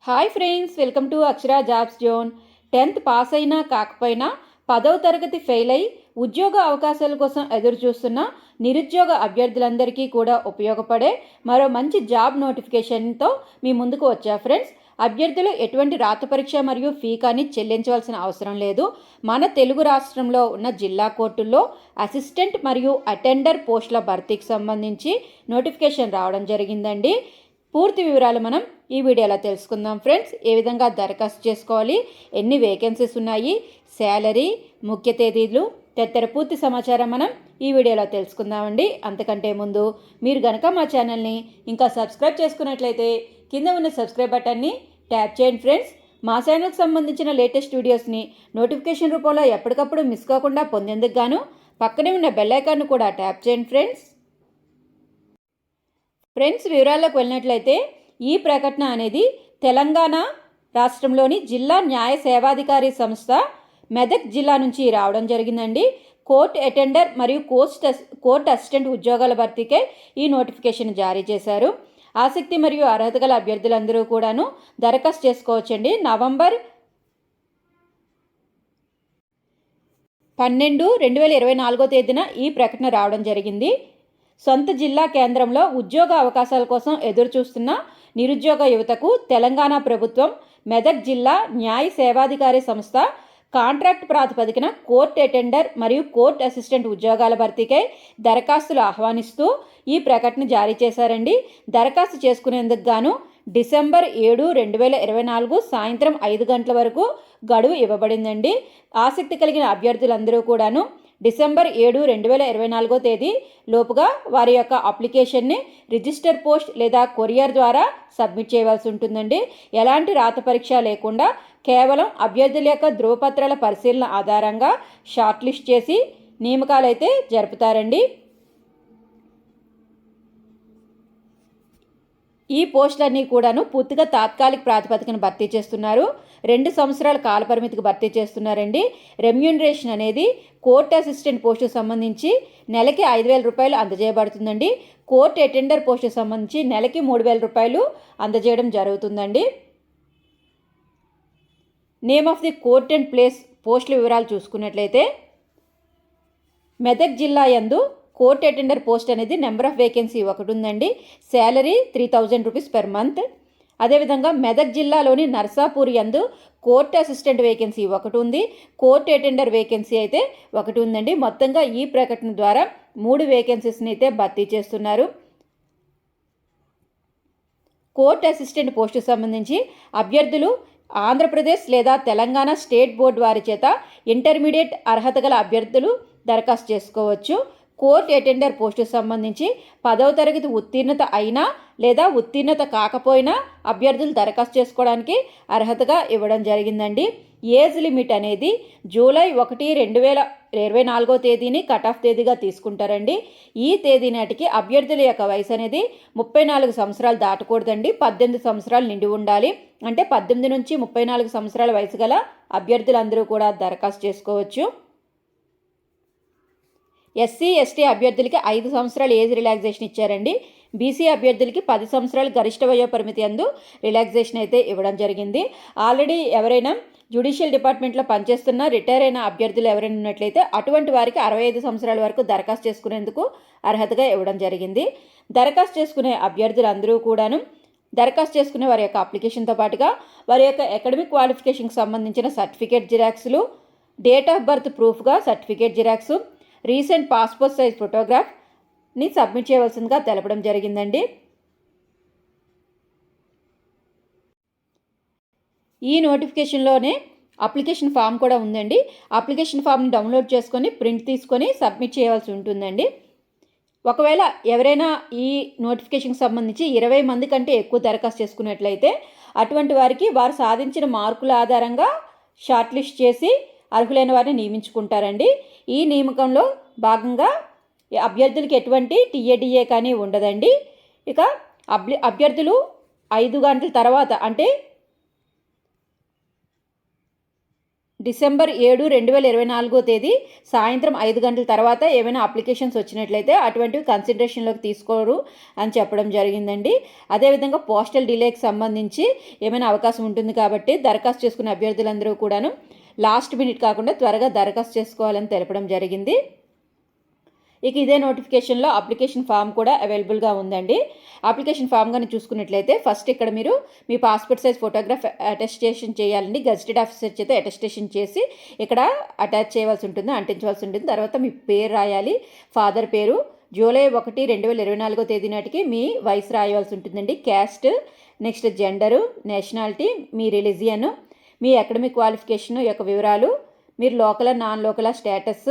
Hi friends, welcome to Akshara jobs zone. 10th pass అయినా కాకపోయినా 10వ తరగతి ఫెయిల్ అయి ఉద్యోగ అవకాశాల కోసం ఎదురు చూస్తున్న నిరుద్యోగ అభ్యర్థులందరికీ కూడా ఉపయోగపడే మరో మంచి జాబ్ నోటిఫికేషన్తో మీ ముందుకు వచ్చా ఫ్రెండ్స్. అభ్యర్థులు ఎటువంటి రాత పరీక్ష మరియు ఫీ కానీ చెల్లించవలసిన అవసరం లేదు. మన తెలుగు రాష్ట్రంలో ఉన్న జిల్లా కోర్టుల్లో అసిస్టెంట్ మరియు అటెండర్ పోస్టుల భర్తీకి సంబంధించి నోటిఫికేషన్ రావడం జరిగిందండి. పూర్తి వివరాలు మనం ఈ వీడియోలో తెలుసుకుందాం ఫ్రెండ్స్. ఏ విధంగా దరఖాస్తు చేసుకోవాలి, ఎన్ని వేకెన్సీస్ ఉన్నాయి, శాలరీ, ముఖ్య తేదీలు తదితర పూర్తి సమాచారం మనం ఈ వీడియోలో తెలుసుకుందామండి. అంతకంటే ముందు మీరు గనక మా ఛానల్ని ఇంకా సబ్స్క్రైబ్ చేసుకున్నట్లయితే కింద ఉన్న సబ్స్క్రైబ్ బటన్ని ట్యాప్ చేయండి ఫ్రెండ్స్. మా ఛానల్కి సంబంధించిన లేటెస్ట్ వీడియోస్ని నోటిఫికేషన్ రూపంలో ఎప్పటికప్పుడు మిస్ కాకుండా పొందేందుకు గాను పక్కనే ఉన్న బెల్ ఐకాన్ను కూడా ట్యాప్ చేయండి ఫ్రెండ్స్. వివరాల్లోకి వెళ్ళినట్లయితే ఈ ప్రకటన అనేది తెలంగాణ రాష్ట్రంలోని జిల్లా న్యాయ సేవాధికారి సంస్థ మెదక్ జిల్లా నుంచి రావడం జరిగిందండి. కోర్ట్ అటెండర్ మరియు కోర్ట్ అసిస్టెంట్ ఉద్యోగాల భర్తీకే ఈ నోటిఫికేషన్ జారీ చేశారు. ఆసక్తి మరియు అర్హత గల అభ్యర్థులందరూ కూడాను దరఖాస్తు చేసుకోవచ్చండి. నవంబర్ 12, 2024 తేదీన ఈ ప్రకటన రావడం జరిగింది. సొంత జిల్లా కేంద్రంలో ఉద్యోగ అవకాశాల కోసం ఎదురు చూస్తున్న నిరుద్యోగ యువతకు తెలంగాణ ప్రభుత్వం మెదక్ జిల్లా న్యాయ సేవాధికారి సంస్థ కాంట్రాక్ట్ ప్రాతిపదికన కోర్ట్ అటెండర్ మరియు కోర్ట్ అసిస్టెంట్ ఉద్యోగాల భర్తీకై దరఖాస్తులు ఆహ్వానిస్తూ ఈ ప్రకటన జారీ చేశారండి. దరఖాస్తు చేసుకునేందుకు గాను డిసెంబర్ 7, 2024 సాయంత్రం 5 గంటల వరకు గడువు ఇవ్వబడిందండి. ఆసక్తి కలిగిన అభ్యర్థులందరూ కూడాను డిసెంబర్ 7, 2024 తేదీ లోపుగా వారి యొక్క అప్లికేషన్ని రిజిస్టర్ పోస్ట్ లేదా కొరియర్ ద్వారా సబ్మిట్ చేయవలసి ఉంటుందండి. ఎలాంటి రాత పరీక్ష లేకుండా కేవలం అభ్యర్థుల యొక్క ధృవపత్రాల పరిశీలన ఆధారంగా షార్ట్ లిస్ట్ చేసి నియామకాలు అయితే జరుపుతారండి. ఈ పోస్టులన్నీ కూడాను పూర్తిగా తాత్కాలిక ప్రాతిపదికన భర్తీ చేస్తున్నారు. 2 సంవత్సరాల కాలపరిమితికి భర్తీ చేస్తున్నారండి. రెమ్యూనరేషన్ అనేది కోర్ట్ అసిస్టెంట్ పోస్టుకు సంబంధించి నెలకి 5,000 రూపాయలు అందజేయబడుతుందండి. కోర్ట్ అటెండర్ పోస్టుకు సంబంధించి నెలకి 3,000 రూపాయలు అందజేయడం జరుగుతుందండి. Name of the court and place పోస్టుల వివరాలు చూసుకున్నట్లయితే మెదక్ జిల్లా యందు కోర్ట్ అటెండర్ పోస్ట్ అనేది నెంబర్ ఆఫ్ వేకెన్సీ ఒకటి ఉందండి. Salary 3,000 rupees per month. అదేవిధంగా మెదక్ జిల్లాలోని నర్సాపూర్ యందు కోర్ట్ అసిస్టెంట్ వేకెన్సీ ఒకటి ఉంది. కోర్ట్ అటెండర్ వేకెన్సీ అయితే ఒకటి ఉందండి. మొత్తంగా ఈ ప్రకటన ద్వారా 3 వేకెన్సీస్ని అయితే భర్తీ చేస్తున్నారు. కోర్ట్ అసిస్టెంట్ పోస్టుకు సంబంధించి అభ్యర్థులు ఆంధ్రప్రదేశ్ లేదా తెలంగాణ స్టేట్ బోర్డు వారి చేత ఇంటర్మీడియట్ అర్హత గల అభ్యర్థులు దరఖాస్తు చేసుకోవచ్చు. కోర్ట్ అటెండర్ పోస్టుకు సంబంధించి 10వ తరగతి ఉత్తీర్ణత అయినా లేదా ఉత్తీర్ణత కాకపోయినా అభ్యర్థులు దరఖాస్తు చేసుకోవడానికి అర్హతగా ఇవ్వడం జరిగిందండి. ఏజ్ లిమిట్ అనేది జూలై 1, 2024 తేదీని కట్ ఆఫ్ తేదీగా తీసుకుంటారండి. ఈ తేదీ నాటికి అభ్యర్థుల యొక్క వయసు అనేది 34 సంవత్సరాలు దాటకూడదండి. 18 సంవత్సరాలు నిండి ఉండాలి. అంటే 18 నుంచి 34 సంవత్సరాల వయసు గల అభ్యర్థులందరూ కూడా దరఖాస్తు చేసుకోవచ్చు. ఎస్సీ, ఎస్టీ అభ్యర్థులకి 5 సంవత్సరాలు ఏజ్ రిలాక్సేషన్ ఇచ్చారండి. బీసీ అభ్యర్థులకి 10 సంవత్సరాలు గరిష్ట వయో పరిమితి అందు రిలాక్సేషన్ అయితే ఇవ్వడం జరిగింది. ఆల్రెడీ ఎవరైనా జ్యుడిషియల్ డిపార్ట్మెంట్లో పనిచేస్తున్న రిటైర్ అయిన అభ్యర్థులు ఎవరైనా ఉన్నట్లయితే అటువంటి వారికి 65 సంవత్సరాల వరకు దరఖాస్తు చేసుకునేందుకు అర్హతగా ఇవ్వడం జరిగింది. దరఖాస్తు చేసుకునే అభ్యర్థులందరూ కూడాను దరఖాస్తు చేసుకునే వారి యొక్క అప్లికేషన్తో పాటుగా వారి యొక్క అకాడమిక్ క్వాలిఫికేషన్కి సంబంధించిన సర్టిఫికేట్ జిరాక్స్లు, డేట్ ఆఫ్ బర్త్ ప్రూఫ్గా certificate xerox, recent passport size ఫోటోగ్రాఫ్ని సబ్మిట్ చేయవలసిందిగా తెలపడం జరిగిందండి. ఈ నోటిఫికేషన్లోనే అప్లికేషన్ ఫామ్ కూడా ఉందండి. అప్లికేషన్ ఫామ్ని డౌన్లోడ్ చేసుకొని ప్రింట్ తీసుకొని సబ్మిట్ చేయవలసి ఉంటుందండి. ఒకవేళ ఎవరైనా ఈ నోటిఫికేషన్కి సంబంధించి 20 మంది కంటే ఎక్కువ దరఖాస్తు చేసుకున్నట్లయితే అటువంటి వారికి వారు సాధించిన మార్కుల ఆధారంగా షార్ట్ లిస్ట్ చేసి అర్హులైన వారిని నియమించుకుంటారండి. ఈ నియామకంలో భాగంగా అభ్యర్థులకి ఎటువంటి టీఏడిఏ కానీ ఉండదండి. ఇక అభ్యర్థులు 5 గంటల తర్వాత అంటే డిసెంబర్ 7, 2024 తేదీ సాయంత్రం 5 గంటల తర్వాత ఏమైనా అప్లికేషన్స్ వచ్చినట్లయితే అటువంటివి కన్సిడరేషన్లోకి తీసుకోరు అని చెప్పడం జరిగిందండి. అదేవిధంగా పోస్టల్ డిలేకి సంబంధించి ఏమైనా అవకాశం ఉంటుంది కాబట్టి దరఖాస్తు చేసుకునే అభ్యర్థులందరూ కూడాను లాస్ట్ మినిట్ కాకుండా త్వరగా దరఖాస్తు చేసుకోవాలని తెలపడం జరిగింది. ఇక ఇదే నోటిఫికేషన్లో అప్లికేషన్ ఫామ్ కూడా అవైలబుల్గా ఉందండి. అప్లికేషన్ ఫామ్ కానీ చూసుకున్నట్లయితే ఫస్ట్ ఇక్కడ మీరు మీ పాస్పోర్ట్ సైజ్ ఫోటోగ్రాఫ్ అటెస్టేషన్ చేయాలండి. గెజిటెడ్ ఆఫీసర్ చేత అటెస్టేషన్ చేసి ఇక్కడ అటాచ్ చేయవలసి ఉంటుంది, అంటించవలసి ఉంటుంది. తర్వాత మీ పేరు రాయాలి, ఫాదర్ పేరు, జూలై 1, 2024 తేదీ నాటికి మీ వయసు రాయవలసి ఉంటుందండి. క్యాస్ట్, నెక్స్ట్ జెండరు, నేషనాలిటీ, మీ రిలీజియన్, మీ అకాడమిక్ క్వాలిఫికేషన్ యొక్క వివరాలు, మీరు local non local status,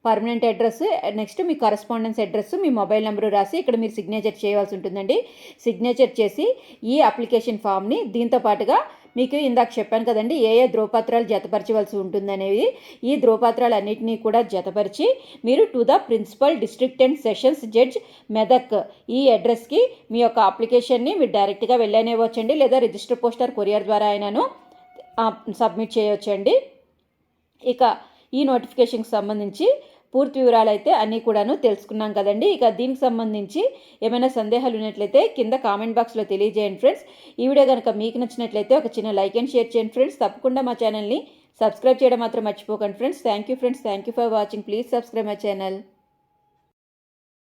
permanent address, next మీ కరస్పాండెన్స్ అడ్రస్, మీ మొబైల్ నెంబరు రాసి ఇక్కడ మీరు సిగ్నేచర్ చేయవలసి ఉంటుందండి. సిగ్నేచర్ చేసి ఈ అప్లికేషన్ ఫామ్ని దీంతో పాటుగా మీకు ఇందాక చెప్పాను కదండి ఏ ధ్రువపత్రాలు జతపరచవలసి ఉంటుందనేవి, ఈ ధ్రువపత్రాలు అన్నింటినీ కూడా జతపరిచి మీరు to the principal district and sessions judge Medak ఈ అడ్రస్కి మీ యొక్క అప్లికేషన్ని మీరు డైరెక్ట్గా వెళ్ళనేవచ్చండి, లేదా రిజిస్టర్ పోస్టర్ కొరియర్ ద్వారా అయినాను సబ్మిట్ చేయవచ్చండి. ఇక ఈ నోటిఫికేషన్కి సంబంధించి పూర్తి వివరాలు అయితే అన్నీ కూడాను తెలుసుకున్నాం కదండి. ఇక దీనికి సంబంధించి ఏమైనా సందేహాలు ఉన్నట్లయితే కింద కామెంట్ బాక్స్లో తెలియజేయండి ఫ్రెండ్స్. ఈ వీడియో కనుక మీకు నచ్చినట్లయితే ఒక చిన్న లైక్ అండ్ షేర్ చేయండి ఫ్రెండ్స్. తప్పకుండా మా ఛానల్ని సబ్స్క్రైబ్ చేయడం మాత్రం మర్చిపోకండి friends. Thank you friends, thank you for watching. Please subscribe my channel.